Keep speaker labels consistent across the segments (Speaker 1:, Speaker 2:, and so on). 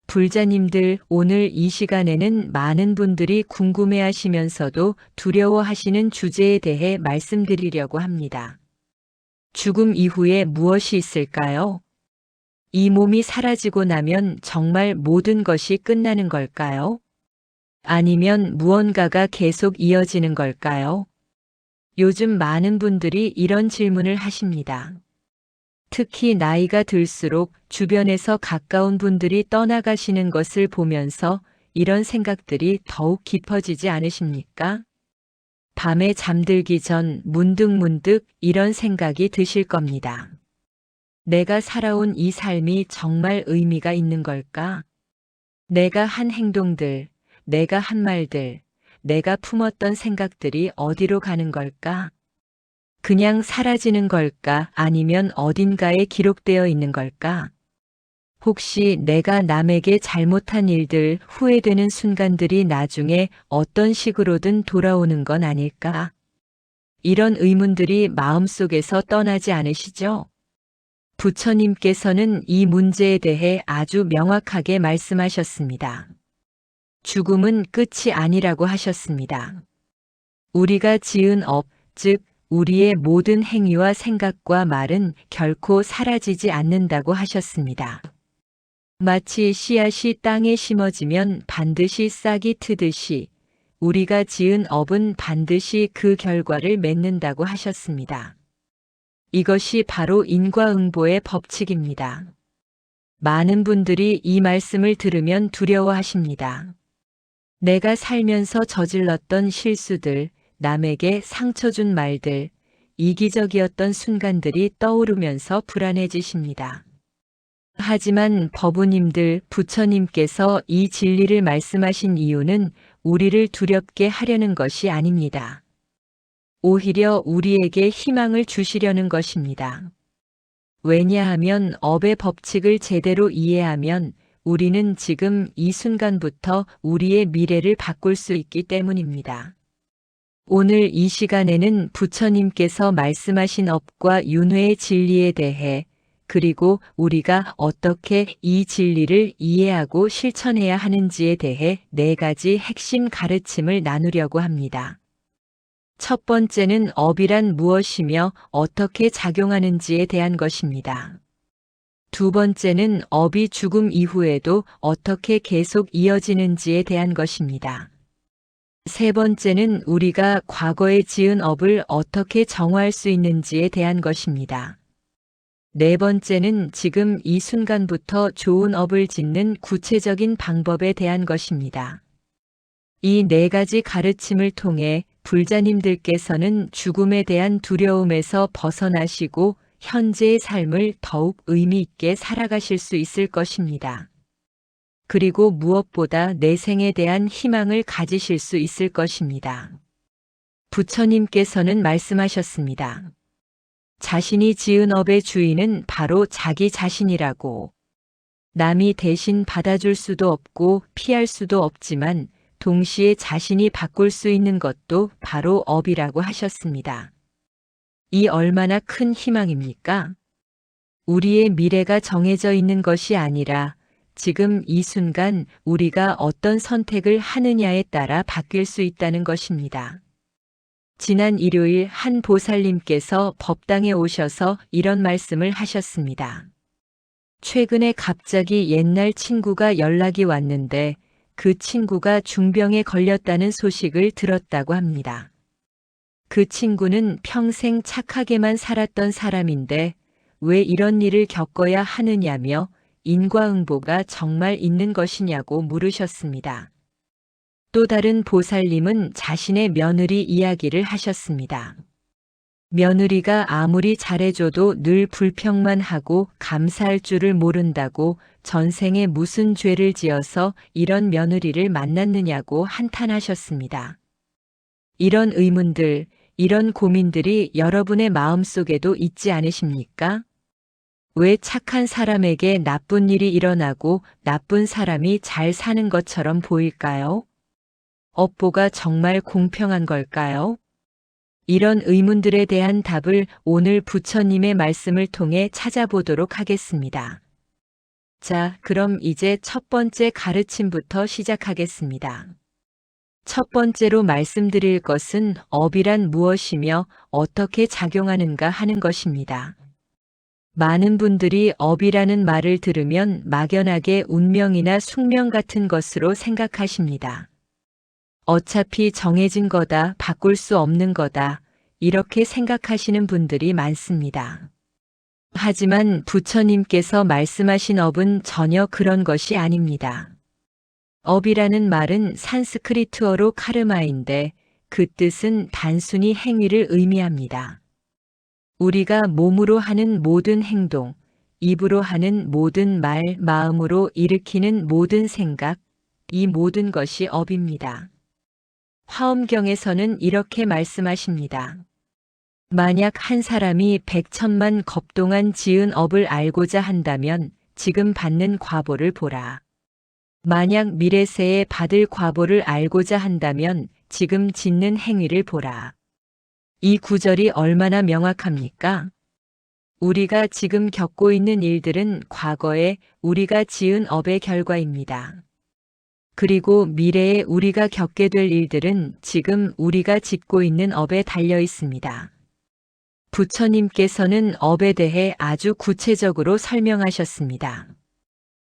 Speaker 1: 불자님들, 오늘 이 시간에는 많은 분들이 궁금해하시면서도 두려워하시는 주제에 대해 말씀드리려고 합니다. 죽음 이후에 무엇이 있을까요? 이 몸이 사라지고 나면 정말 모든 것이 끝나는 걸까요? 아니면 무언가가 계속 이어지는 걸까요? 요즘 많은 분들이 이런 질문을 하십니다. 특히 나이가 들수록 주변에서 가까운 분들이 떠나가시는 것을 보면서 이런 생각들이 더욱 깊어지지 않으십니까? 밤에 잠들기 전 문득문득 이런 생각이 드실 겁니다. 내가 살아온 이 삶이 정말 의미가 있는 걸까? 내가 한 행동들, 내가 한 말들, 내가 품었던 생각들이 어디로 가는 걸까? 그냥 사라지는 걸까? 아니면 어딘가에 기록되어 있는 걸까? 혹시 내가 남에게 잘못한 일들, 후회되는 순간들이 나중에 어떤 식으로든 돌아오는 건 아닐까? 이런 의문들이 마음속에서 떠나지 않으시죠? 부처님께서는 이 문제에 대해 아주 명확하게 말씀하셨습니다. 죽음은 끝이 아니라고 하셨습니다. 우리가 지은 업, 즉 우리의 모든 행위와 생각과 말은 결코 사라지지 않는다고 하셨습니다. 마치 씨앗이 땅에 심어지면 반드시 싹이 트듯이 우리가 지은 업은 반드시 그 결과를 맺는다고 하셨습니다. 이것이 바로 인과응보의 법칙입니다. 많은 분들이 이 말씀을 들으면 두려워하십니다. 내가 살면서 저질렀던 실수들, 남에게 상처 준 말들, 이기적이었던 순간들이 떠오르면서 불안해지십니다. 하지만 법우님들, 부처님께서 이 진리를 말씀하신 이유는 우리를 두렵게 하려는 것이 아닙니다. 오히려 우리에게 희망을 주시려는 것입니다. 왜냐하면 업의 법칙을 제대로 이해하면 우리는 지금 이 순간부터 우리의 미래를 바꿀 수 있기 때문입니다. 오늘 이 시간에는 부처님께서 말씀하신 업과 윤회의 진리에 대해, 그리고 우리가 어떻게 이 진리를 이해하고 실천해야 하는지에 대해 4가지 핵심 가르침을 나누려고 합니다. 첫 번째는 업이란 무엇이며 어떻게 작용하는지에 대한 것입니다. 두 번째는 업이 죽음 이후에도 어떻게 계속 이어지는지에 대한 것입니다. 세 번째는 우리가 과거에 지은 업을 어떻게 정화할 수 있는지에 대한 것입니다. 네 번째는 지금 이 순간부터 좋은 업을 짓는 구체적인 방법에 대한 것입니다. 이 4가지 가르침을 통해 불자님들께서는 죽음에 대한 두려움에서 벗어나시고 현재의 삶을 더욱 의미 있게 살아가실 수 있을 것입니다. 그리고 무엇보다 내 생에 대한 희망을 가지실 수 있을 것입니다. 부처님께서는 말씀하셨습니다. 자신이 지은 업의 주인은 바로 자기 자신이라고. 남이 대신 받아줄 수도 없고 피할 수도 없지만 동시에 자신이 바꿀 수 있는 것도 바로 업이라고 하셨습니다. 이 얼마나 큰 희망입니까? 우리의 미래가 정해져 있는 것이 아니라 지금 이 순간 우리가 어떤 선택을 하느냐에 따라 바뀔 수 있다는 것입니다. 지난 일요일 한 보살님께서 법당에 오셔서 이런 말씀을 하셨습니다. 최근에 갑자기 옛날 친구가 연락이 왔는데 그 친구가 중병에 걸렸다는 소식을 들었다고 합니다. 그 친구는 평생 착하게만 살았던 사람인데 왜 이런 일을 겪어야 하느냐며 인과응보가 정말 있는 것이냐고 물으셨습니다. 또 다른 보살님은 자신의 며느리 이야기를 하셨습니다. 며느리가 아무리 잘해줘도 늘 불평만 하고 감사할 줄을 모른다고 전생에 무슨 죄를 지어서 이런 며느리를 만났느냐고 한탄하셨습니다. 이런 의문들, 이런 고민들이 여러분의 마음속에도 있지 않으십니까? 왜 착한 사람에게 나쁜 일이 일어나고 나쁜 사람이 잘 사는 것처럼 보일까요? 업보가 정말 공평한 걸까요? 이런 의문들에 대한 답을 오늘 부처님의 말씀을 통해 찾아보도록 하겠습니다. 자, 그럼 이제 첫 번째 가르침부터 시작하겠습니다. 첫 번째로 말씀드릴 것은 업이란 무엇이며 어떻게 작용하는가 하는 것입니다. 많은 분들이 업이라는 말을 들으면 막연하게 운명이나 숙명 같은 것으로 생각하십니다. 어차피 정해진 거다, 바꿀 수 없는 거다, 이렇게 생각하시는 분들이 많습니다. 하지만 부처님께서 말씀하신 업은 전혀 그런 것이 아닙니다. 업이라는 말은 산스크리트어로 카르마인데 그 뜻은 단순히 행위를 의미합니다. 우리가 몸으로 하는 모든 행동, 입으로 하는 모든 말, 마음으로 일으키는 모든 생각, 이 모든 것이 업입니다. 화엄경에서는 이렇게 말씀하십니다. 만약 한 사람이 100천만 겁 동안 지은 업을 알고자 한다면 지금 받는 과보를 보라. 만약 미래세에 받을 과보를 알고자 한다면 지금 짓는 행위를 보라. 이 구절이 얼마나 명확합니까? 우리가 지금 겪고 있는 일들은 과거에 우리가 지은 업의 결과입니다. 그리고 미래에 우리가 겪게 될 일들은 지금 우리가 짓고 있는 업에 달려 있습니다. 부처님께서는 업에 대해 아주 구체적으로 설명하셨습니다.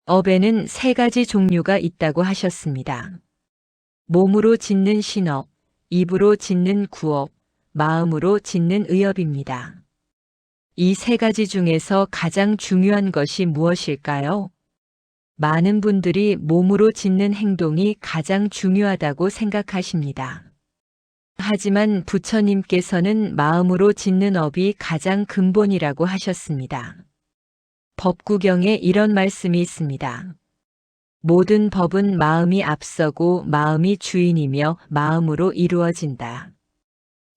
Speaker 1: 업에는 세 가지 종류가 있다고 하셨습니다. 몸으로 짓는 신업, 입으로 짓는 구업, 마음으로 짓는 의업입니다. 이 세 가지 중에서 가장 중요한 것이 무엇일까요? 많은 분들이 몸으로 짓는 행동이 가장 중요하다고 생각하십니다. 하지만 부처님께서는 마음으로 짓는 업이 가장 근본이라고 하셨습니다. 법구경에 이런 말씀이 있습니다. 모든 법은 마음이 앞서고 마음이 주인이며 마음으로 이루어진다.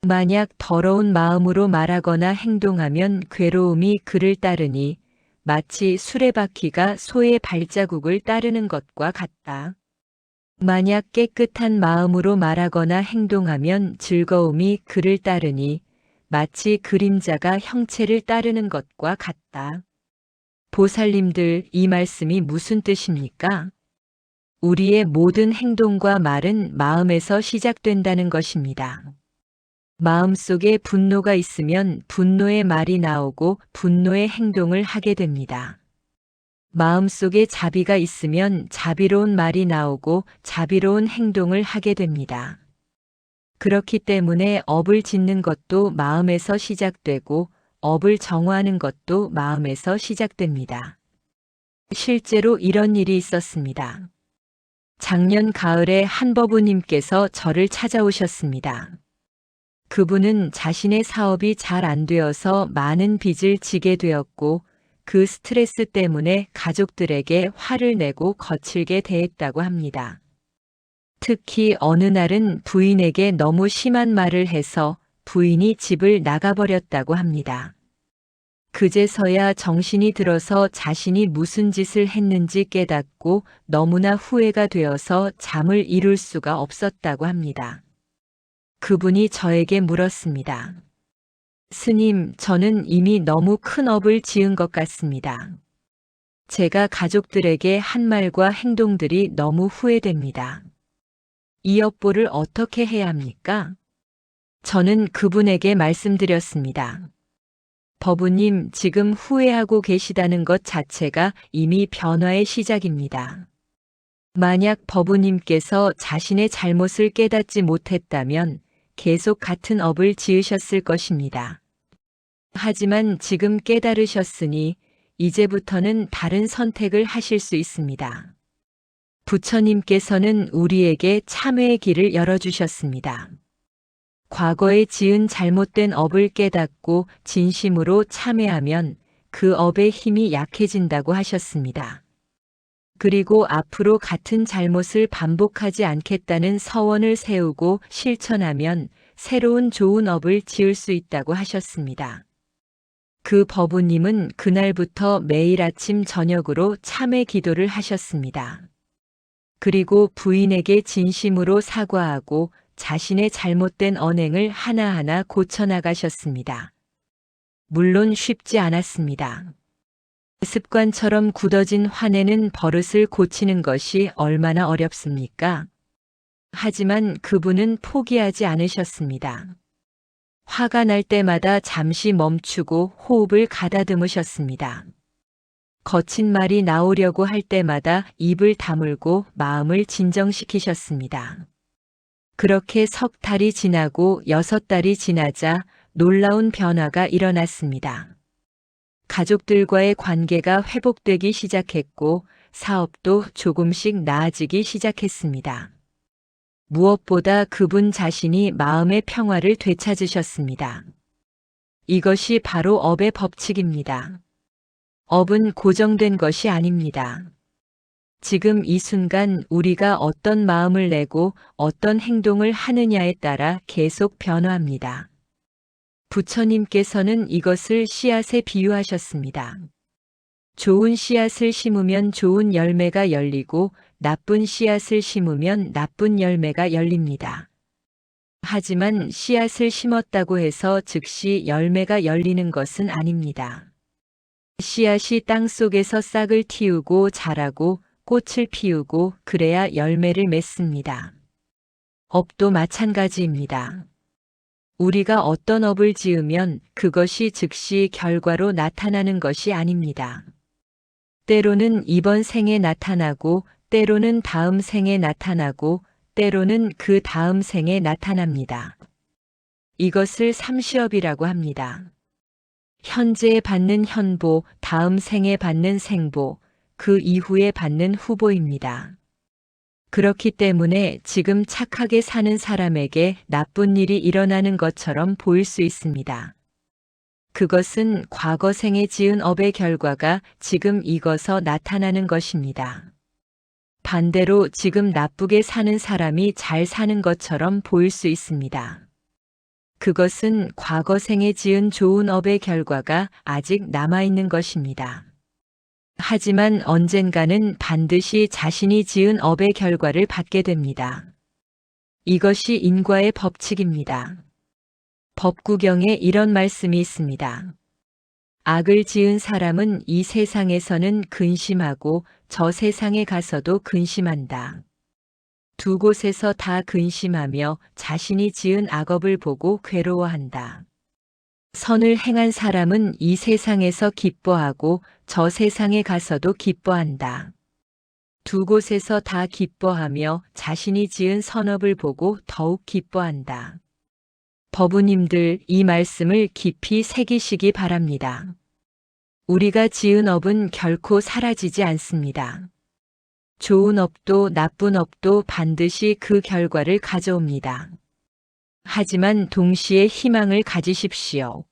Speaker 1: 만약 더러운 마음으로 말하거나 행동하면 괴로움이 그를 따르니 마치 수레바퀴가 소의 발자국을 따르는 것과 같다. 만약 깨끗한 마음으로 말하거나 행동하면 즐거움이 그를 따르니 마치 그림자가 형체를 따르는 것과 같다. 보살님들, 이 말씀이 무슨 뜻입니까? 우리의 모든 행동과 말은 마음에서 시작된다는 것입니다. 마음속에 분노가 있으면 분노의 말이 나오고 분노의 행동을 하게 됩니다. 마음속에 자비가 있으면 자비로운 말이 나오고 자비로운 행동을 하게 됩니다. 그렇기 때문에 업을 짓는 것도 마음에서 시작되고 업을 정화하는 것도 마음에서 시작됩니다. 실제로 이런 일이 있었습니다. 작년 가을에 한 법우님께서 저를 찾아오셨습니다. 그분은 자신의 사업이 잘 안 되어서 많은 빚을 지게 되었고 그 스트레스 때문에 가족들에게 화를 내고 거칠게 대했다고 합니다. 특히 어느 날은 부인에게 너무 심한 말을 해서 부인이 집을 나가버렸다고 합니다. 그제서야 정신이 들어서 자신이 무슨 짓을 했는지 깨닫고 너무나 후회가 되어서 잠을 이룰 수가 없었다고 합니다. 그분이 저에게 물었습니다. 스님, 저는 이미 너무 큰 업을 지은 것 같습니다. 제가 가족들에게 한 말과 행동들이 너무 후회됩니다. 이 업보를 어떻게 해야 합니까? 저는 그분에게 말씀드렸습니다. 법우님, 지금 후회하고 계시다는 것 자체가 이미 변화의 시작입니다. 만약 법우님께서 자신의 잘못을 깨닫지 못했다면 계속 같은 업을 지으셨을 것입니다. 하지만 지금 깨달으셨으니 이제부터는 다른 선택을 하실 수 있습니다. 부처님께서는 우리에게 참회의 길을 열어주셨습니다. 과거에 지은 잘못된 업을 깨닫고 진심으로 참회하면 그 업의 힘이 약해진다고 하셨습니다. 그리고 앞으로 같은 잘못을 반복하지 않겠다는 서원을 세우고 실천하면 새로운 좋은 업을 지을 수 있다고 하셨습니다. 그 법우님은 그날부터 매일 아침 저녁으로 참회 기도를 하셨습니다. 그리고 부인에게 진심으로 사과하고 자신의 잘못된 언행을 하나하나 고쳐나가셨습니다. 물론 쉽지 않았습니다. 습관처럼 굳어진 화내는 버릇을 고치는 것이 얼마나 어렵습니까? 하지만 그분은 포기하지 않으셨습니다. 화가 날 때마다 잠시 멈추고 호흡을 가다듬으셨습니다. 거친 말이 나오려고 할 때마다 입을 다물고 마음을 진정시키셨습니다. 그렇게 석 달이 지나고 6달이 지나자 놀라운 변화가 일어났습니다. 가족들과의 관계가 회복되기 시작했고 사업도 조금씩 나아지기 시작했습니다. 무엇보다 그분 자신이 마음의 평화를 되찾으셨습니다. 이것이 바로 업의 법칙입니다. 업은 고정된 것이 아닙니다. 지금 이 순간 우리가 어떤 마음을 내고 어떤 행동을 하느냐에 따라 계속 변화합니다. 부처님께서는 이것을 씨앗에 비유하셨습니다. 좋은 씨앗을 심으면 좋은 열매가 열리고 나쁜 씨앗을 심으면 나쁜 열매가 열립니다. 하지만 씨앗을 심었다고 해서 즉시 열매가 열리는 것은 아닙니다. 씨앗이 땅 속에서 싹을 틔우고 자라고 꽃을 피우고 그래야 열매를 맺습니다. 업도 마찬가지입니다. 우리가 어떤 업을 지으면 그것이 즉시 결과로 나타나는 것이 아닙니다. 때로는 이번 생에 나타나고 때로는 다음 생에 나타나고 때로는 그 다음 생에 나타납니다. 이것을 삼시업이라고 합니다. 현재에 받는 현보, 다음 생에 받는 생보, 그 이후에 받는 후보입니다. 그렇기 때문에 지금 착하게 사는 사람에게 나쁜 일이 일어나는 것처럼 보일 수 있습니다. 그것은 과거 생에 지은 업의 결과가 지금 익어서 나타나는 것입니다. 반대로 지금 나쁘게 사는 사람이 잘 사는 것처럼 보일 수 있습니다. 그것은 과거 생에 지은 좋은 업의 결과가 아직 남아있는 것입니다. 하지만 언젠가는 반드시 자신이 지은 업의 결과를 받게 됩니다. 이것이 인과의 법칙입니다. 법구경에 이런 말씀이 있습니다. 악을 지은 사람은 이 세상에서는 근심하고 저 세상에 가서도 근심한다. 두 곳에서 다 근심하며 자신이 지은 악업을 보고 괴로워한다. 선을 행한 사람은 이 세상에서 기뻐하고 저 세상에 가서도 기뻐한다. 두 곳에서 다 기뻐하며 자신이 지은 선업을 보고 더욱 기뻐한다. 법우님들, 이 말씀을 깊이 새기시기 바랍니다. 우리가 지은 업은 결코 사라지지 않습니다. 좋은 업도 나쁜 업도 반드시 그 결과를 가져옵니다. 하지만 동시에 희망을 가지십시오.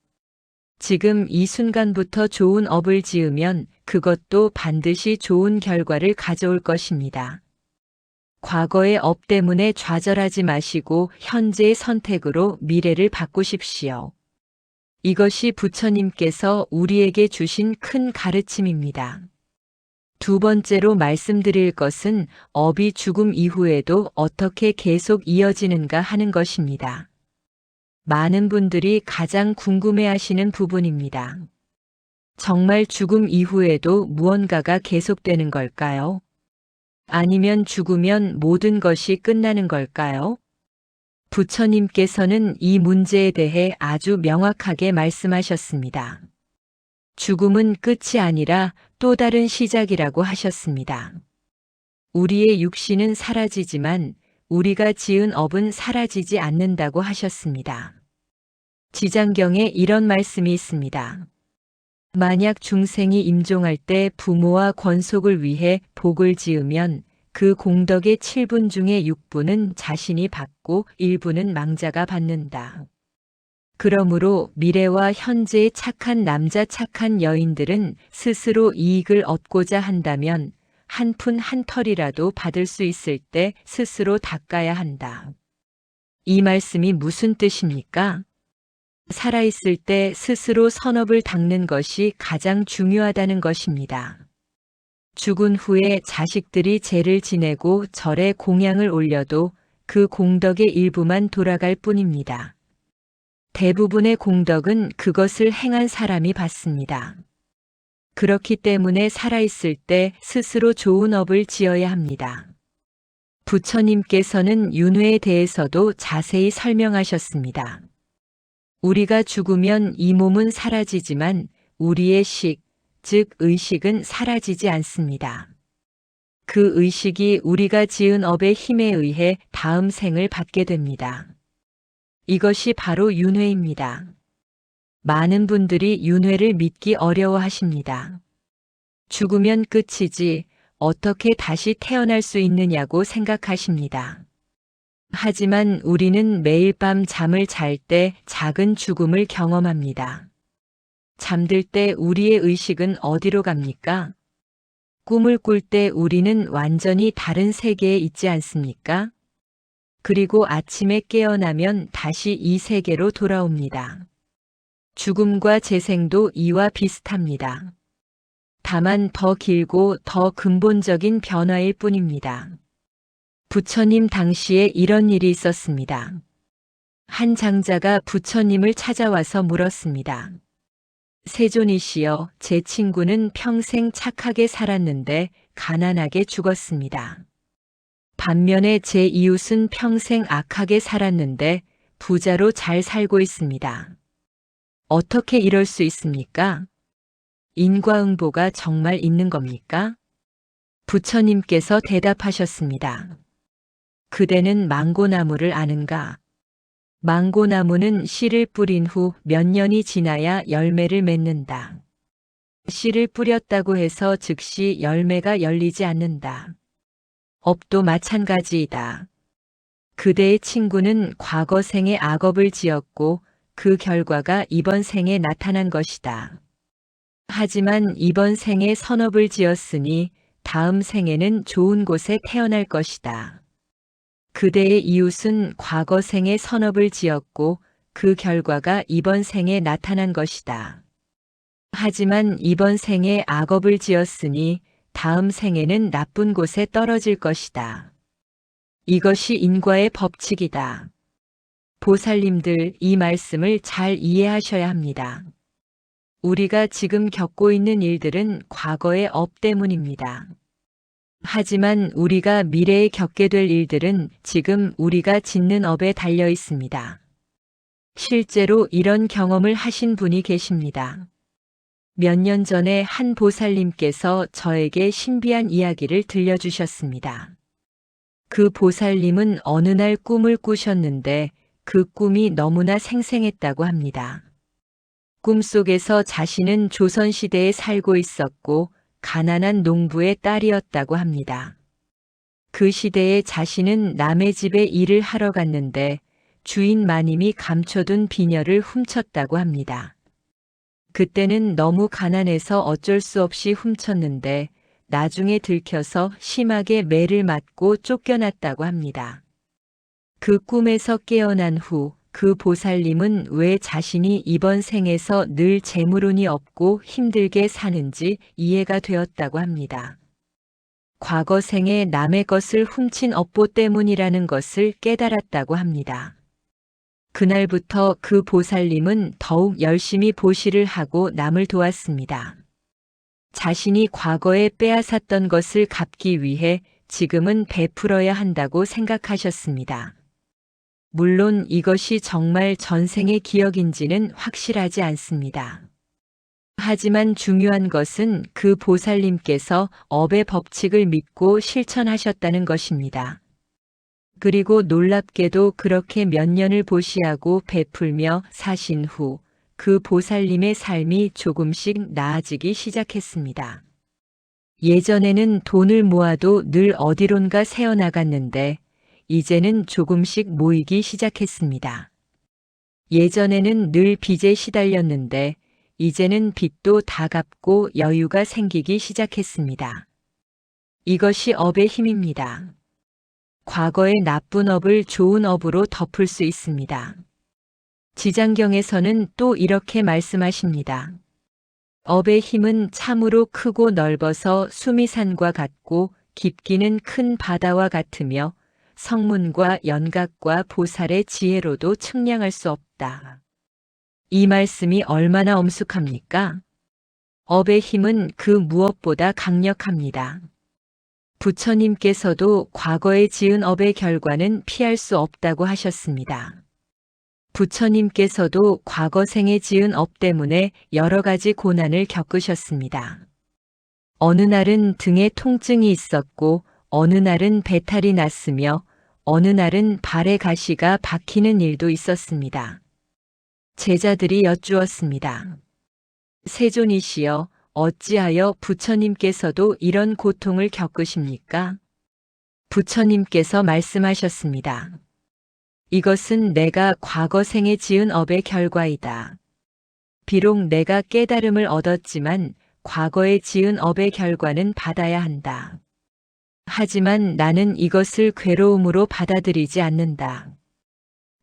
Speaker 1: 지금 이 순간부터 좋은 업을 지으면 그것도 반드시 좋은 결과를 가져올 것입니다. 과거의 업 때문에 좌절하지 마시고 현재의 선택으로 미래를 바꾸십시오. 이것이 부처님께서 우리에게 주신 큰 가르침입니다. 두 번째로 말씀드릴 것은 업이 죽음 이후에도 어떻게 계속 이어지는가 하는 것입니다. 많은 분들이 가장 궁금해하시는 부분입니다. 정말 죽음 이후에도 무언가가 계속되는 걸까요? 아니면 죽으면 모든 것이 끝나는 걸까요? 부처님께서는 이 문제에 대해 아주 명확하게 말씀하셨습니다. 죽음은 끝이 아니라 또 다른 시작이라고 하셨습니다. 우리의 육신은 사라지지만 우리가 지은 업은 사라지지 않는다고 하셨습니다. 지장경에 이런 말씀이 있습니다. 만약 중생이 임종할 때 부모와 권속을 위해 복을 지으면 그 공덕의 7분 중에 6분은 자신이 받고 1분은 망자가 받는다. 그러므로 미래와 현재의 착한 남자 착한 여인들은 스스로 이익을 얻고자 한다면 한 푼 한 털이라도 받을 수 있을 때 스스로 닦아야 한다. 이 말씀이 무슨 뜻입니까? 살아있을 때 스스로 선업을 닦는 것이 가장 중요하다는 것입니다. 죽은 후에 자식들이 제를 지내고 절에 공양을 올려도 그 공덕의 일부만 돌아갈 뿐입니다. 대부분의 공덕은 그것을 행한 사람이 받습니다. 그렇기 때문에 살아있을 때 스스로 좋은 업을 지어야 합니다. 부처님께서는 윤회에 대해서도 자세히 설명하셨습니다. 우리가 죽으면 이 몸은 사라지지만 우리의 식, 즉 의식은 사라지지 않습니다. 그 의식이 우리가 지은 업의 힘에 의해 다음 생을 받게 됩니다. 이것이 바로 윤회입니다. 많은 분들이 윤회를 믿기 어려워하십니다. 죽으면 끝이지 어떻게 다시 태어날 수 있느냐고 생각하십니다. 하지만 우리는 매일 밤 잠을 잘 때 작은 죽음을 경험합니다. 잠들 때 우리의 의식은 어디로 갑니까? 꿈을 꿀 때 우리는 완전히 다른 세계에 있지 않습니까? 그리고 아침에 깨어나면 다시 이 세계로 돌아옵니다. 죽음과 재생도 이와 비슷합니다. 다만 더 길고 더 근본적인 변화일 뿐입니다. 부처님 당시에 이런 일이 있었습니다. 한 장자가 부처님을 찾아와서 물었습니다. 세존이시여, 제 친구는 평생 착하게 살았는데 가난하게 죽었습니다. 반면에 제 이웃은 평생 악하게 살았는데 부자로 잘 살고 있습니다. 어떻게 이럴 수 있습니까? 인과응보가 정말 있는 겁니까? 부처님께서 대답하셨습니다. 그대는 망고나무를 아는가? 망고나무는 씨를 뿌린 후 몇 년이 지나야 열매를 맺는다. 씨를 뿌렸다고 해서 즉시 열매가 열리지 않는다. 업도 마찬가지이다. 그대의 친구는 과거 생에 악업을 지었고 그 결과가 이번 생에 나타난 것이다. 하지만 이번 생에 선업을 지었으니 다음 생에는 좋은 곳에 태어날 것이다. 그대의 이웃은 과거 생에 선업을 지었고 그 결과가 이번 생에 나타난 것이다. 하지만 이번 생에 악업을 지었으니 다음 생에는 나쁜 곳에 떨어질 것이다. 이것이 인과의 법칙이다. 보살님들, 이 말씀을 잘 이해하셔야 합니다. 우리가 지금 겪고 있는 일들은 과거의 업 때문입니다. 하지만 우리가 미래에 겪게 될 일들은 지금 우리가 짓는 업에 달려 있습니다. 실제로 이런 경험을 하신 분이 계십니다. 몇 년 전에 한 보살님께서 저에게 신비한 이야기를 들려주셨습니다. 그 보살님은 어느 날 꿈을 꾸셨는데 그 꿈이 너무나 생생했다고 합니다. 꿈속에서 자신은 조선시대에 살고 있었고 가난한 농부의 딸이었다고 합니다. 그 시대에 자신은 남의 집에 일을 하러 갔는데 주인 마님이 감춰둔 비녀를 훔쳤다고 합니다. 그때는 너무 가난해서 어쩔 수 없이 훔쳤는데 나중에 들켜서 심하게 매를 맞고 쫓겨났다고 합니다. 그 꿈에서 깨어난 후 그 보살님은 왜 자신이 이번 생에서 늘 재물운이 없고 힘들게 사는지 이해가 되었다고 합니다. 과거 생에 남의 것을 훔친 업보 때문이라는 것을 깨달았다고 합니다. 그날부터 그 보살님은 더욱 열심히 보시를 하고 남을 도왔습니다. 자신이 과거에 빼앗았던 것을 갚기 위해 지금은 베풀어야 한다고 생각하셨습니다. 물론 이것이 정말 전생의 기억인지는 확실하지 않습니다. 하지만 중요한 것은 그 보살님께서 업의 법칙을 믿고 실천하셨다는 것입니다. 그리고 놀랍게도 그렇게 몇 년을 보시하고 베풀며 사신 후 그 보살님의 삶이 조금씩 나아지기 시작했습니다. 예전에는 돈을 모아도 늘 어디론가 새어나갔는데 이제는 조금씩 모이기 시작했습니다. 예전에는 늘 빚에 시달렸는데 이제는 빚도 다 갚고 여유가 생기기 시작했습니다. 이것이 업의 힘입니다. 과거의 나쁜 업을 좋은 업으로 덮을 수 있습니다. 지장경에서는 또 이렇게 말씀하십니다. 업의 힘은 참으로 크고 넓어서 수미산과 같고 깊기는 큰 바다와 같으며 성문과 연각과 보살의 지혜로도 측량할 수 없다. 이 말씀이 얼마나 엄숙합니까? 업의 힘은 그 무엇보다 강력합니다. 부처님께서도 과거에 지은 업의 결과는 피할 수 없다고 하셨습니다. 부처님께서도 과거 생에 지은 업 때문에 여러 가지 고난을 겪으셨습니다. 어느 날은 등에 통증이 있었고, 어느 날은 배탈이 났으며, 어느 날은 발에 가시가 박히는 일도 있었습니다. 제자들이 여쭈었습니다. 세존이시여, 어찌하여 부처님께서도 이런 고통을 겪으십니까? 부처님께서 말씀하셨습니다. 이것은 내가 과거 생에 지은 업의 결과이다. 비록 내가 깨달음을 얻었지만 과거에 지은 업의 결과는 받아야 한다. 하지만 나는 이것을 괴로움으로 받아들이지 않는다.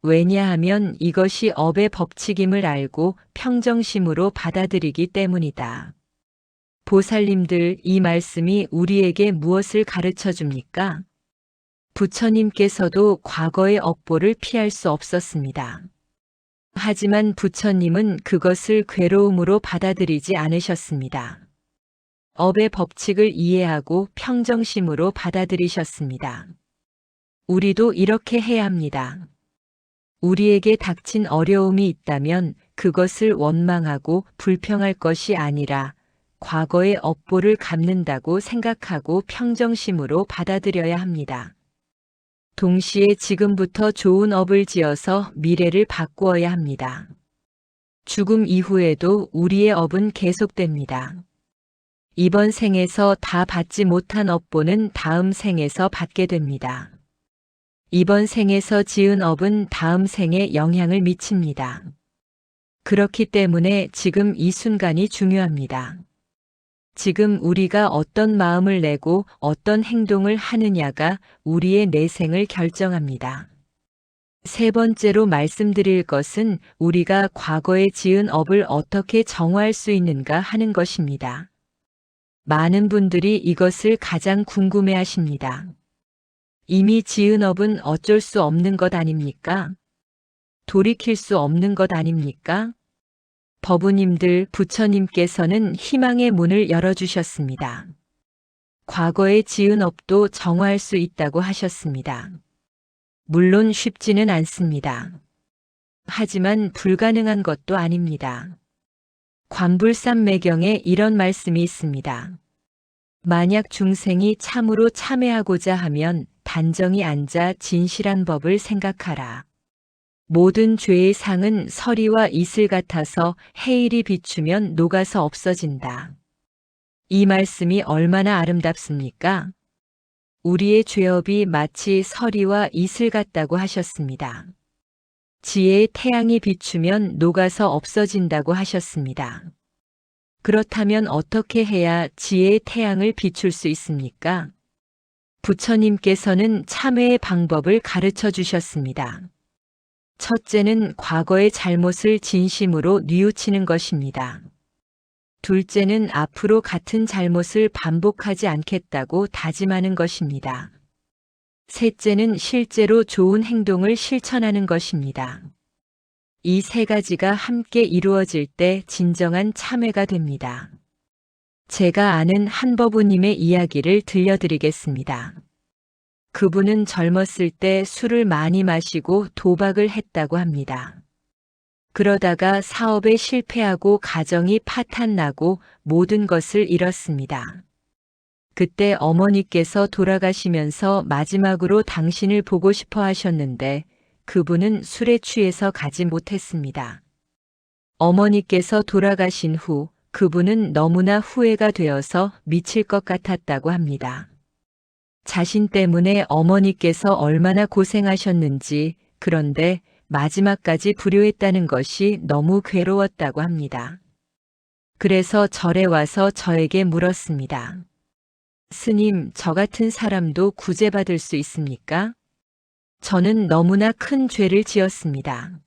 Speaker 1: 왜냐하면 이것이 업의 법칙임을 알고 평정심으로 받아들이기 때문이다. 보살님들, 이 말씀이 우리에게 무엇을 가르쳐 줍니까? 부처님께서도 과거의 업보를 피할 수 없었습니다. 하지만 부처님은 그것을 괴로움으로 받아들이지 않으셨습니다. 업의 법칙을 이해하고 평정심으로 받아들이셨습니다. 우리도 이렇게 해야 합니다. 우리에게 닥친 어려움이 있다면 그것을 원망하고 불평할 것이 아니라 과거의 업보를 갚는다고 생각하고 평정심으로 받아들여야 합니다. 동시에 지금부터 좋은 업을 지어서 미래를 바꾸어야 합니다. 죽음 이후에도 우리의 업은 계속됩니다. 이번 생에서 다 받지 못한 업보는 다음 생에서 받게 됩니다. 이번 생에서 지은 업은 다음 생에 영향을 미칩니다. 그렇기 때문에 지금 이 순간이 중요합니다. 지금 우리가 어떤 마음을 내고 어떤 행동을 하느냐가 우리의 내생을 결정합니다. 세 번째로 말씀드릴 것은 우리가 과거에 지은 업을 어떻게 정화할 수 있는가 하는 것입니다. 많은 분들이 이것을 가장 궁금해 하십니다. 이미 지은 업은 어쩔 수 없는 것 아닙니까? 돌이킬 수 없는 것 아닙니까? 법우님들, 부처님께서는 희망의 문을 열어주셨습니다. 과거에 지은 업도 정화할 수 있다고 하셨습니다. 물론 쉽지는 않습니다. 하지만 불가능한 것도 아닙니다. 관불삼매경에 이런 말씀이 있습니다. 만약 중생이 참으로 참회하고자 하면 단정히 앉아 진실한 법을 생각하라. 모든 죄의 상은 서리와 이슬 같아서 해일이 비추면 녹아서 없어진다. 이 말씀이 얼마나 아름답습니까? 우리의 죄업이 마치 서리와 이슬 같다고 하셨습니다. 지혜의 태양이 비추면 녹아서 없어진다고 하셨습니다. 그렇다면 어떻게 해야 지혜의 태양을 비출 수 있습니까? 부처님께서는 참회의 방법을 가르쳐 주셨습니다. 첫째는 과거의 잘못을 진심으로 뉘우치는 것입니다. 둘째는 앞으로 같은 잘못을 반복하지 않겠다고 다짐하는 것입니다. 셋째는 실제로 좋은 행동을 실천하는 것입니다. 이 세 가지가 함께 이루어질 때 진정한 참회가 됩니다. 제가 아는 한 법우님의 이야기를 들려드리겠습니다. 그분은 젊었을 때 술을 많이 마시고 도박을 했다고 합니다. 그러다가 사업에 실패하고 가정이 파탄나고 모든 것을 잃었습니다. 그때 어머니께서 돌아가시면서 마지막으로 당신을 보고 싶어 하셨는데 그분은 술에 취해서 가지 못했습니다. 어머니께서 돌아가신 후 그분은 너무나 후회가 되어서 미칠 것 같았다고 합니다. 자신 때문에 어머니께서 얼마나 고생하셨는지, 그런데 마지막까지 불효했다는 것이 너무 괴로웠다고 합니다. 그래서 절에 와서 저에게 물었습니다. 스님, 저 같은 사람도 구제받을 수 있습니까? 저는 너무나 큰 죄를 지었습니다.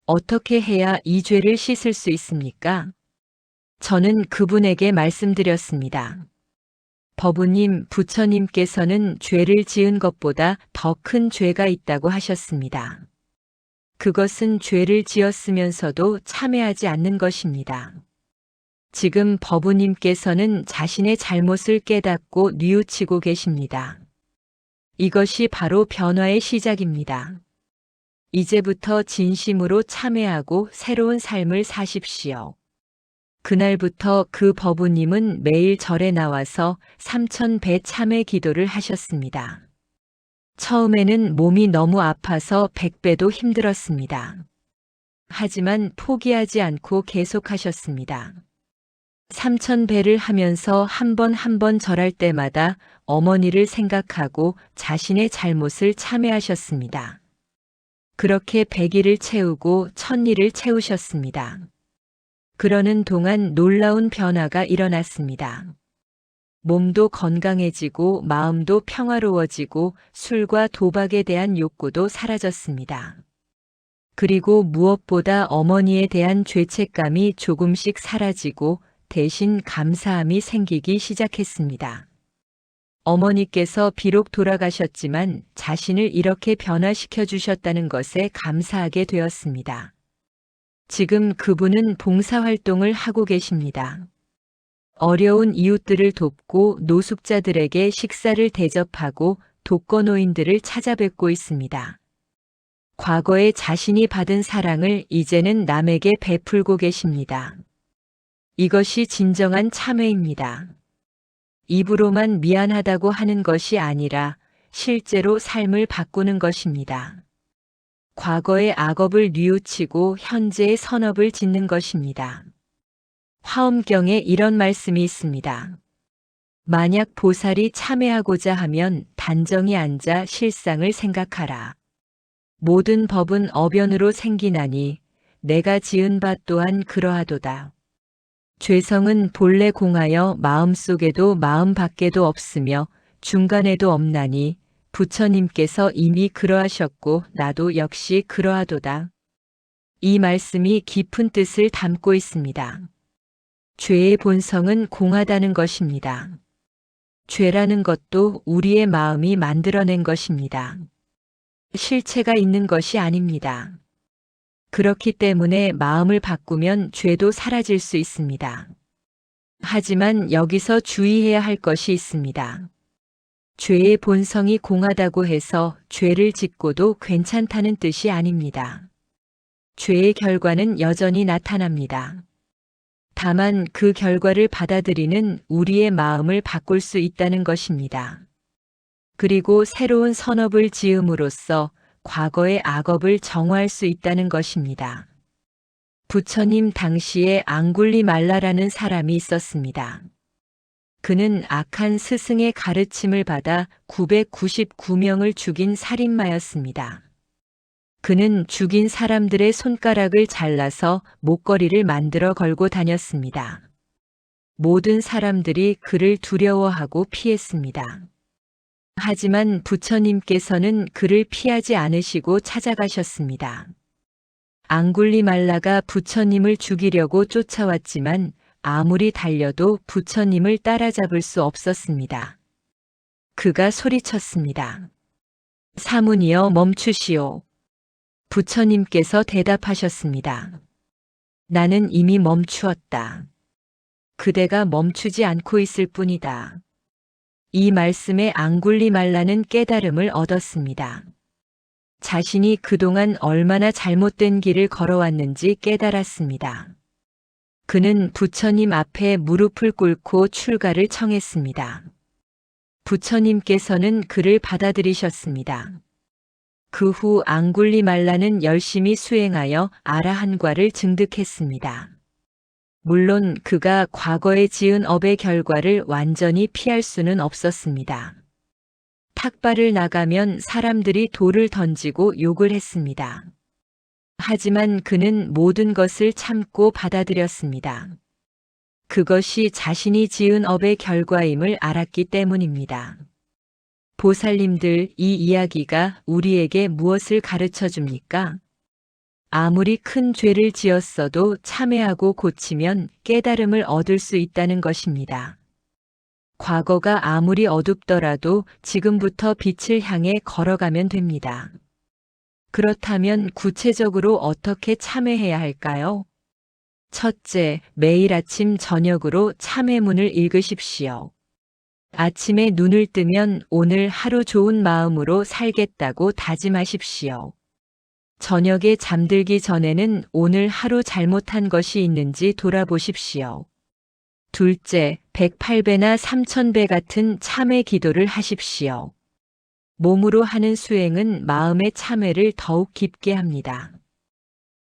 Speaker 1: 어떻게 해야 이 죄를 씻을 수 있습니까? 저는 그분에게 말씀드렸습니다. 법우님, 부처님께서는 죄를 지은 것보다 더 큰 죄가 있다고 하셨습니다. 그것은 죄를 지었으면서도 참회하지 않는 것입니다. 지금 법우님께서는 자신의 잘못을 깨닫고 뉘우치고 계십니다. 이것이 바로 변화의 시작입니다. 이제부터 진심으로 참회하고 새로운 삶을 사십시오. 그날부터 그 법우님은 매일 절에 나와서 3000배 참회 기도를 하셨습니다. 처음에는 몸이 너무 아파서 100배도 힘들었습니다. 하지만 포기하지 않고 계속하셨습니다. 3000배를 하면서 한 번 한 번 절할 때마다 어머니를 생각하고 자신의 잘못을 참회하셨습니다. 그렇게 100일을 채우고 1000일을 채우셨습니다. 그러는 동안 놀라운 변화가 일어났습니다. 몸도 건강해지고 마음도 평화로워지고 술과 도박에 대한 욕구도 사라졌습니다. 그리고 무엇보다 어머니에 대한 죄책감이 조금씩 사라지고 대신 감사함이 생기기 시작했습니다. 어머니께서 비록 돌아가셨지만 자신을 이렇게 변화시켜 주셨다는 것에 감사하게 되었습니다. 지금 그분은 봉사활동을 하고 계십니다. 어려운 이웃들을 돕고 노숙자들에게 식사를 대접하고 독거노인들을 찾아뵙고 있습니다. 과거에 자신이 받은 사랑을 이제는 남에게 베풀고 계십니다. 이것이 진정한 참회입니다. 입으로만 미안하다고 하는 것이 아니라 실제로 삶을 바꾸는 것입니다. 과거의 악업을 뉘우치고 현재의 선업을 짓는 것입니다. 화엄경에 이런 말씀이 있습니다. 만약 보살이 참회하고자 하면 단정히 앉아 실상을 생각하라. 모든 법은 어변으로 생기나니 내가 지은 바 또한 그러하도다. 죄성은 본래 공하여 마음속에도 마음 밖에도 없으며 중간에도 없나니 부처님께서 이미 그러하셨고 나도 역시 그러하도다. 이 말씀이 깊은 뜻을 담고 있습니다. 죄의 본성은 공하다는 것입니다. 죄라는 것도 우리의 마음이 만들어낸 것입니다. 실체가 있는 것이 아닙니다. 그렇기 때문에 마음을 바꾸면 죄도 사라질 수 있습니다. 하지만 여기서 주의해야 할 것이 있습니다. 죄의 본성이 공하다고 해서 죄를 짓고도 괜찮다는 뜻이 아닙니다. 죄의 결과는 여전히 나타납니다. 다만 그 결과를 받아들이는 우리의 마음을 바꿀 수 있다는 것입니다. 그리고 새로운 선업을 지음으로써 과거의 악업을 정화할 수 있다는 것입니다. 부처님 당시에 앙굴리말라라는 사람이 있었습니다. 그는 악한 스승의 가르침을 받아 999명을 죽인 살인마였습니다. 그는 죽인 사람들의 손가락을 잘라서 목걸이를 만들어 걸고 다녔습니다. 모든 사람들이 그를 두려워하고 피했습니다. 하지만 부처님께서는 그를 피하지 않으시고 찾아가셨습니다. 앙굴리말라가 부처님을 죽이려고 쫓아왔지만 아무리 달려도 부처님을 따라잡을 수 없었습니다. 그가 소리쳤습니다. 사문이여 멈추시오. 부처님께서 대답하셨습니다. 나는 이미 멈추었다. 그대가 멈추지 않고 있을 뿐이다. 이 말씀에 앙굴리말라는 깨달음을 얻었습니다. 자신이 그동안 얼마나 잘못된 길을 걸어왔는지 깨달았습니다. 그는 부처님 앞에 무릎을 꿇고 출가를 청했습니다. 부처님께서는 그를 받아들이셨습니다. 그 후 앙굴리말라는 열심히 수행하여 아라한과를 증득했습니다. 물론 그가 과거에 지은 업의 결과를 완전히 피할 수는 없었습니다. 탁발을 나가면 사람들이 돌을 던지고 욕을 했습니다. 하지만 그는 모든 것을 참고 받아들였습니다. 그것이 자신이 지은 업의 결과임을 알았기 때문입니다. 보살님들, 이 이야기가 우리에게 무엇을 가르쳐 줍니까? 아무리 큰 죄를 지었어도 참회하고 고치면 깨달음을 얻을 수 있다는 것입니다. 과거가 아무리 어둡더라도 지금부터 빛을 향해 걸어가면 됩니다. 그렇다면 구체적으로 어떻게 참회해야 할까요? 첫째, 매일 아침 저녁으로 참회문을 읽으십시오. 아침에 눈을 뜨면 오늘 하루 좋은 마음으로 살겠다고 다짐하십시오. 저녁에 잠들기 전에는 오늘 하루 잘못한 것이 있는지 돌아보십시오. 둘째, 108배나 3000배 같은 참회 기도를 하십시오. 몸으로 하는 수행은 마음의 참회를 더욱 깊게 합니다.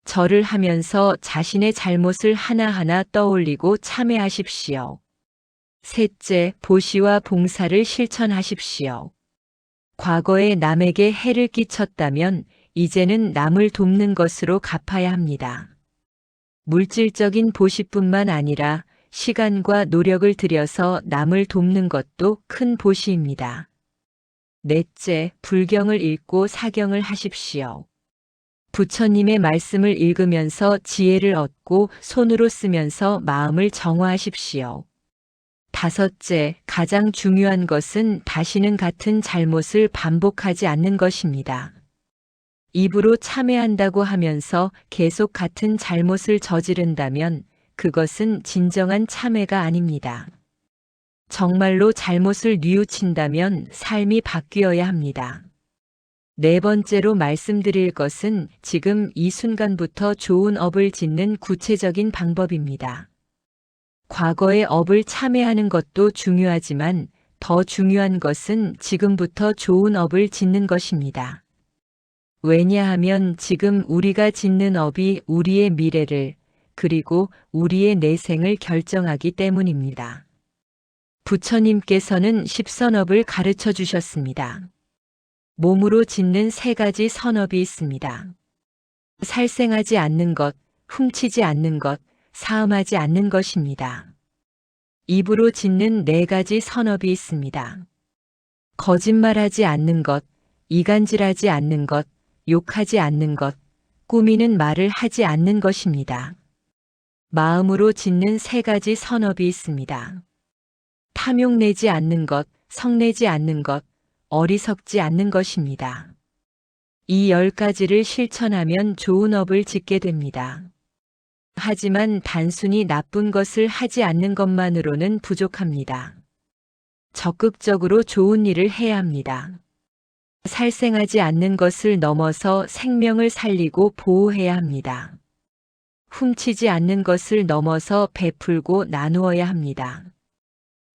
Speaker 1: 절을 하면서 자신의 잘못을 하나하나 떠올리고 참회하십시오. 셋째, 보시와 봉사를 실천하십시오. 과거에 남에게 해를 끼쳤다면 이제는 남을 돕는 것으로 갚아야 합니다. 물질적인 보시뿐만 아니라 시간과 노력을 들여서 남을 돕는 것도 큰 보시입니다. 넷째, 불경을 읽고 사경을 하십시오. 부처님의 말씀을 읽으면서 지혜를 얻고 손으로 쓰면서 마음을 정화하십시오. 다섯째, 가장 중요한 것은 다시는 같은 잘못을 반복하지 않는 것입니다. 입으로 참회한다고 하면서 계속 같은 잘못을 저지른다면 그것은 진정한 참회가 아닙니다. 정말로 잘못을 뉘우친다면 삶이 바뀌어야 합니다. 네 번째로 말씀드릴 것은 지금 이 순간부터 좋은 업을 짓는 구체적인 방법입니다. 과거의 업을 참회하는 것도 중요하지만 더 중요한 것은 지금부터 좋은 업을 짓는 것입니다. 왜냐하면 지금 우리가 짓는 업이 우리의 미래를 그리고 우리의 내생을 결정하기 때문입니다. 부처님께서는 십선업을 가르쳐 주셨습니다. 몸으로 짓는 세 가지 선업이 있습니다. 살생하지 않는 것, 훔치지 않는 것, 사음하지 않는 것입니다. 입으로 짓는 네 가지 선업이 있습니다. 거짓말하지 않는 것, 이간질하지 않는 것, 욕하지 않는 것, 꾸미는 말을 하지 않는 것입니다. 마음으로 짓는 세 가지 선업이 있습니다. 탐욕내지 않는 것, 성내지 않는 것, 어리석지 않는 것입니다. 이 10가지를 실천하면 좋은 업을 짓게 됩니다. 하지만 단순히 나쁜 것을 하지 않는 것만으로는 부족합니다. 적극적으로 좋은 일을 해야 합니다. 살생하지 않는 것을 넘어서 생명을 살리고 보호해야 합니다. 훔치지 않는 것을 넘어서 베풀고 나누어야 합니다.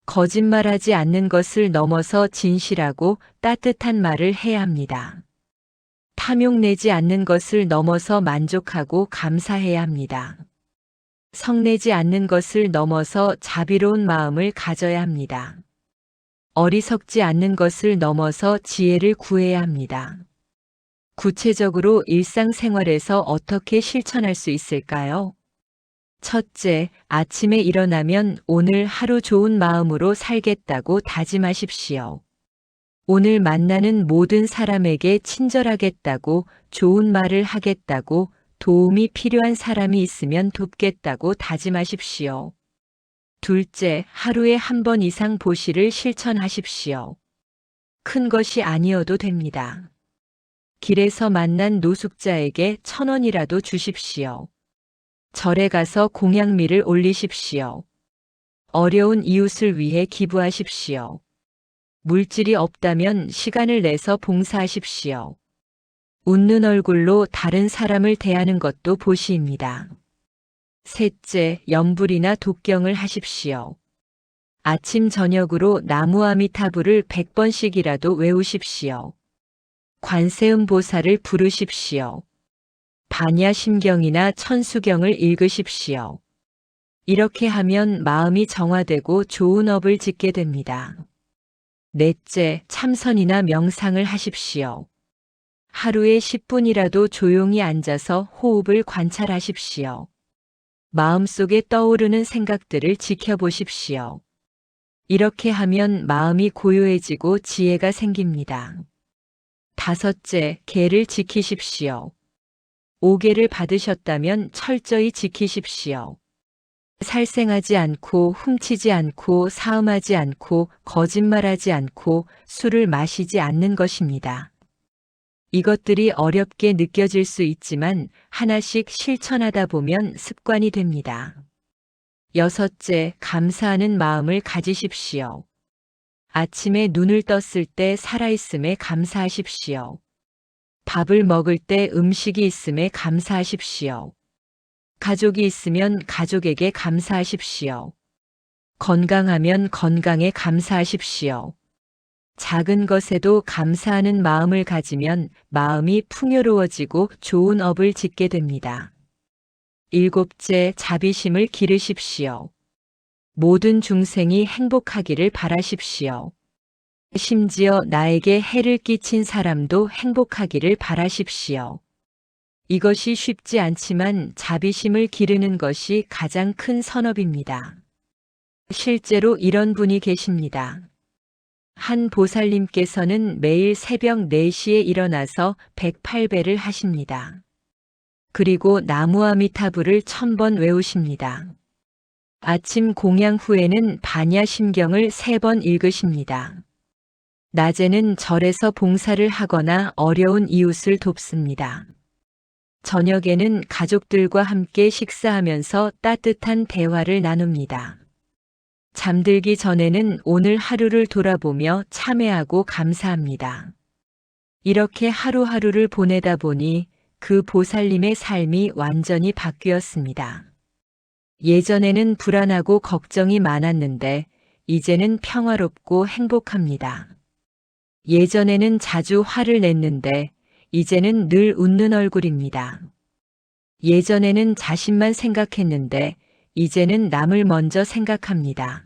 Speaker 1: 거짓말하지 않는 것을 넘어서 진실하고 따뜻한 말을 해야 합니다. 탐욕내지 않는 것을 넘어서 만족하고 감사해야 합니다. 성내지 않는 것을 넘어서 자비로운 마음을 가져야 합니다. 어리석지 않는 것을 넘어서 지혜를 구해야 합니다. 구체적으로 일상생활에서 어떻게 실천할 수 있을까요? 첫째, 아침에 일어나면 오늘 하루 좋은 마음으로 살겠다고 다짐하십시오. 오늘 만나는 모든 사람에게 친절하겠다고, 좋은 말을 하겠다고, 도움이 필요한 사람이 있으면 돕겠다고 다짐하십시오. 둘째, 하루에 한 번 이상 보시를 실천하십시오. 큰 것이 아니어도 됩니다. 길에서 만난 노숙자에게 1000원이라도 주십시오. 절에 가서 공양미를 올리십시오. 어려운 이웃을 위해 기부하십시오. 물질이 없다면 시간을 내서 봉사하십시오. 웃는 얼굴로 다른 사람을 대하는 것도 보시입니다. 셋째, 염불이나 독경을 하십시오. 아침 저녁으로 나무아미타불을 100번씩이라도 외우십시오. 관세음보살을 부르십시오. 반야심경이나 천수경을 읽으십시오. 이렇게 하면 마음이 정화되고 좋은 업을 짓게 됩니다. 넷째, 참선이나 명상을 하십시오. 하루에 10분이라도 조용히 앉아서 호흡을 관찰하십시오. 마음속에 떠오르는 생각들을 지켜보십시오. 이렇게 하면 마음이 고요해지고 지혜가 생깁니다. 다섯째, 계를 지키십시오. 5계를 받으셨다면 철저히 지키십시오. 살생하지 않고 훔치지 않고 사음하지 않고 거짓말하지 않고 술을 마시지 않는 것입니다. 이것들이 어렵게 느껴질 수 있지만 하나씩 실천하다 보면 습관이 됩니다. 여섯째, 감사하는 마음을 가지십시오. 아침에 눈을 떴을 때 살아있음에 감사하십시오. 밥을 먹을 때 음식이 있음에 감사하십시오. 가족이 있으면 가족에게 감사하십시오. 건강하면 건강에 감사하십시오. 작은 것에도 감사하는 마음을 가지면 마음이 풍요로워지고 좋은 업을 짓게 됩니다. 일곱째, 자비심을 기르십시오. 모든 중생이 행복하기를 바라십시오. 심지어 나에게 해를 끼친 사람도 행복하기를 바라십시오. 이것이 쉽지 않지만 자비심을 기르는 것이 가장 큰 선업입니다. 실제로 이런 분이 계십니다. 한 보살님께서는 매일 새벽 4시에 일어나서 108배를 하십니다. 그리고 나무아미타불을 1000번 외우십니다. 아침 공양 후에는 반야심경을 3번 읽으십니다. 낮에는 절에서 봉사를 하거나 어려운 이웃을 돕습니다. 저녁에는 가족들과 함께 식사하면서 따뜻한 대화를 나눕니다. 잠들기 전에는 오늘 하루를 돌아보며 참회하고 감사합니다. 이렇게 하루하루를 보내다 보니 그 보살님의 삶이 완전히 바뀌었습니다. 예전에는 불안하고 걱정이 많았는데 이제는 평화롭고 행복합니다. 예전에는 자주 화를 냈는데 이제는 늘 웃는 얼굴입니다. 예전에는 자신만 생각했는데 이제는 남을 먼저 생각합니다.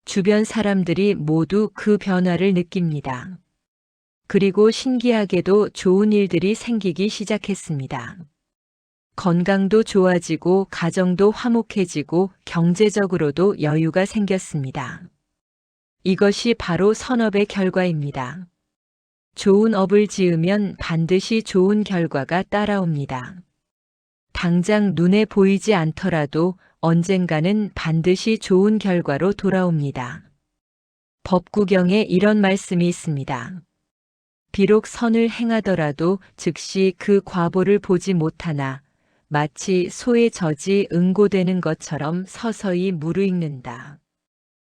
Speaker 1: 주변 사람들이 모두 그 변화를 느낍니다. 그리고 신기하게도 좋은 일들이 생기기 시작했습니다. 건강도 좋아지고 가정도 화목해지고 경제적으로도 여유가 생겼습니다. 이것이 바로 선업의 결과입니다. 좋은 업을 지으면 반드시 좋은 결과가 따라옵니다. 당장 눈에 보이지 않더라도 언젠가는 반드시 좋은 결과로 돌아옵니다. 법구경에 이런 말씀이 있습니다. 비록 선을 행하더라도 즉시 그 과보를 보지 못하나 마치 소의 젖이 응고되는 것처럼 서서히 무르익는다.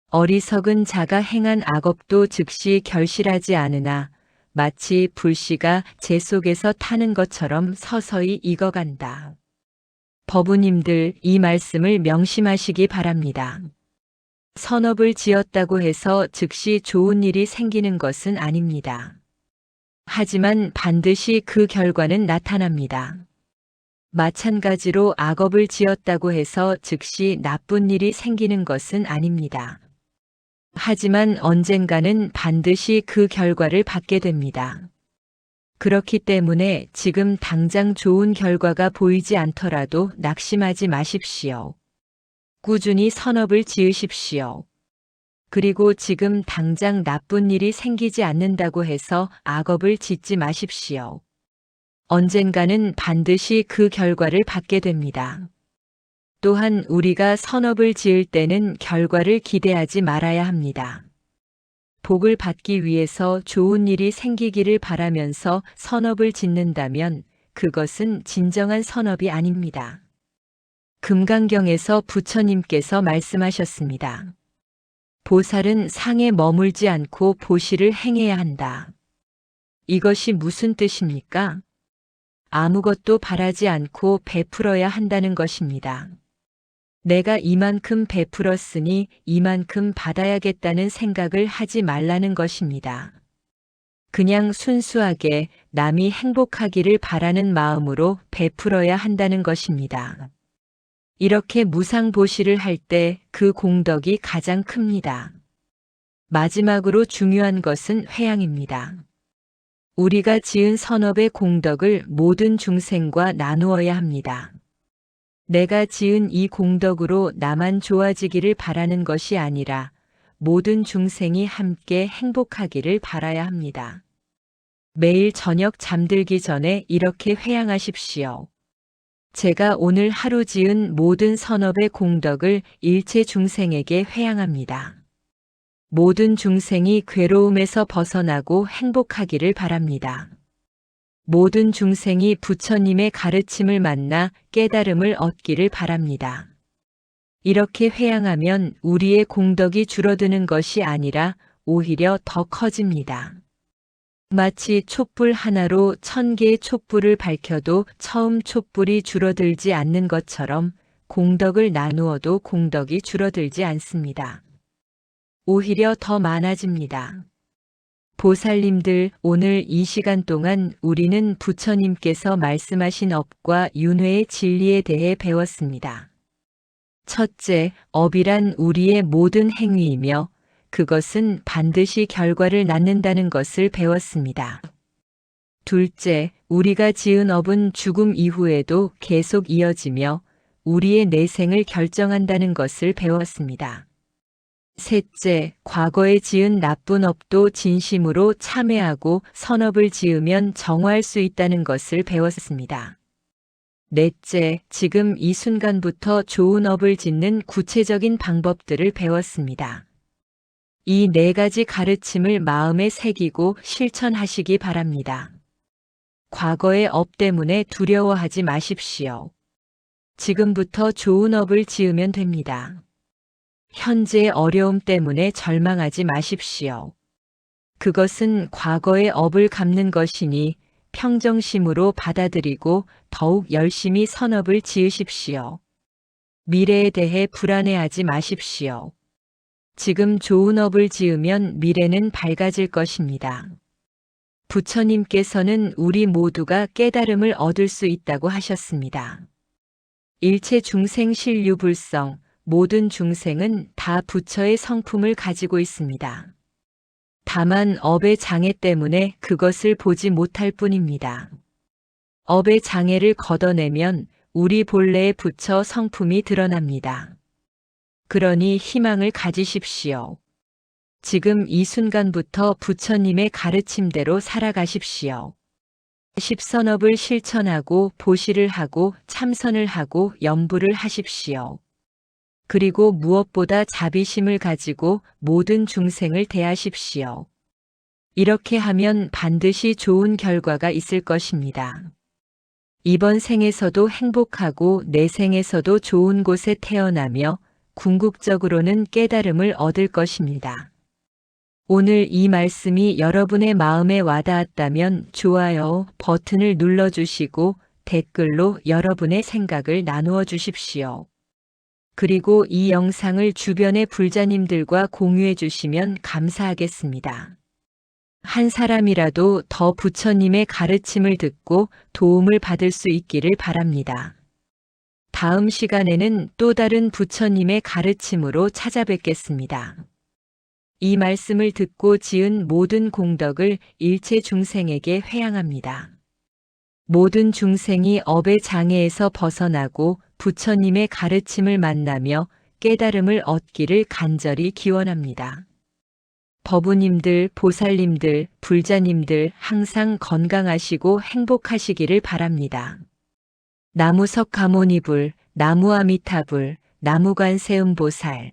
Speaker 1: 어리석은 자가 행한 악업도 즉시 결실하지 않으나 마치 불씨가 재 속에서 타는 것처럼 서서히 익어간다. 법우님들, 이 말씀을 명심하시기 바랍니다. 선업을 지었다고 해서 즉시 좋은 일이 생기는 것은 아닙니다. 하지만 반드시 그 결과는 나타납니다. 마찬가지로 악업을 지었다고 해서 즉시 나쁜 일이 생기는 것은 아닙니다. 하지만 언젠가는 반드시 그 결과를 받게 됩니다. 그렇기 때문에 지금 당장 좋은 결과가 보이지 않더라도 낙심하지 마십시오. 꾸준히 선업을 지으십시오. 그리고 지금 당장 나쁜 일이 생기지 않는다고 해서 악업을 짓지 마십시오. 언젠가는 반드시 그 결과를 받게 됩니다. 또한 우리가 선업을 지을 때는 결과를 기대하지 말아야 합니다. 복을 받기 위해서 좋은 일이 생기기를 바라면서 선업을 짓는다면 그것은 진정한 선업이 아닙니다. 금강경에서 부처님께서 말씀하셨습니다. 보살은 상에 머물지 않고 보시를 행해야 한다. 이것이 무슨 뜻입니까? 아무것도 바라지 않고 베풀어야 한다는 것입니다. 내가 이만큼 베풀었으니 이만큼 받아야겠다는 생각을 하지 말라는 것입니다. 그냥 순수하게 남이 행복하기를 바라는 마음으로 베풀어야 한다는 것입니다. 이렇게 무상보시를 할 때 그 공덕이 가장 큽니다. 마지막으로 중요한 것은 회양입니다. 우리가 지은 선업의 공덕을 모든 중생과 나누어야 합니다. 내가 지은 이 공덕으로 나만 좋아지기를 바라는 것이 아니라 모든 중생이 함께 행복하기를 바라야 합니다. 매일 저녁 잠들기 전에 이렇게 회양하십시오. 제가 오늘 하루 지은 모든 선업의 공덕을 일체 중생에게 회양합니다. 모든 중생이 괴로움에서 벗어나고 행복하기를 바랍니다. 모든 중생이 부처님의 가르침을 만나 깨달음을 얻기를 바랍니다. 이렇게 회양하면 우리의 공덕이 줄어드는 것이 아니라 오히려 더 커집니다. 마치 촛불 하나로 1000개의 촛불을 밝혀도 처음 촛불이 줄어들지 않는 것처럼 공덕을 나누어도 공덕이 줄어들지 않습니다. 오히려 더 많아집니다. 보살님들, 오늘 이 시간 동안 우리는 부처님께서 말씀하신 업과 윤회의 진리에 대해 배웠습니다. 첫째, 업이란 우리의 모든 행위이며 그것은 반드시 결과를 낳는다는 것을 배웠습니다. 둘째, 우리가 지은 업은 죽음 이후에도 계속 이어지며 우리의 내생을 결정한다는 것을 배웠습니다. 셋째, 과거에 지은 나쁜 업도 진심으로 참회하고 선업을 지으면 정화할 수 있다는 것을 배웠습니다. 넷째, 지금 이 순간부터 좋은 업을 짓는 구체적인 방법들을 배웠습니다. 이 4가지 가르침을 마음에 새기고 실천하시기 바랍니다. 과거의 업 때문에 두려워하지 마십시오. 지금부터 좋은 업을 지으면 됩니다. 현재의 어려움 때문에 절망하지 마십시오. 그것은 과거의 업을 갚는 것이니 평정심으로 받아들이고 더욱 열심히 선업을 지으십시오. 미래에 대해 불안해하지 마십시오. 지금 좋은 업을 지으면 미래는 밝아질 것입니다. 부처님께서는 우리 모두가 깨달음을 얻을 수 있다고 하셨습니다. 일체 중생 신류불성, 모든 중생은 다 부처의 성품을 가지고 있습니다. 다만 업의 장애 때문에 그것을 보지 못할 뿐입니다. 업의 장애를 걷어내면 우리 본래의 부처 성품이 드러납니다. 그러니 희망을 가지십시오. 지금 이 순간부터 부처님의 가르침대로 살아가십시오. 십선업을 실천하고 보시를 하고 참선을 하고 염불을 하십시오. 그리고 무엇보다 자비심을 가지고 모든 중생을 대하십시오. 이렇게 하면 반드시 좋은 결과가 있을 것입니다. 이번 생에서도 행복하고 내생에서도 좋은 곳에 태어나며 궁극적으로는 깨달음을 얻을 것입니다. 오늘 이 말씀이 여러분의 마음에 와닿았다면 좋아요 버튼을 눌러주시고 댓글로 여러분의 생각을 나누어 주십시오. 그리고 이 영상을 주변의 불자님들과 공유해 주시면 감사하겠습니다. 한 사람이라도 더 부처님의 가르침을 듣고 도움을 받을 수 있기를 바랍니다. 다음 시간에는 또 다른 부처님의 가르침으로 찾아뵙겠습니다. 이 말씀을 듣고 지은 모든 공덕을 일체 중생에게 회양합니다. 모든 중생이 업의 장애에서 벗어나고 부처님의 가르침을 만나며 깨달음을 얻기를 간절히 기원합니다. 법우님들, 보살님들, 불자님들 항상 건강하시고 행복하시기를 바랍니다. 나무석 가모니불, 나무아미타불, 나무관세음보살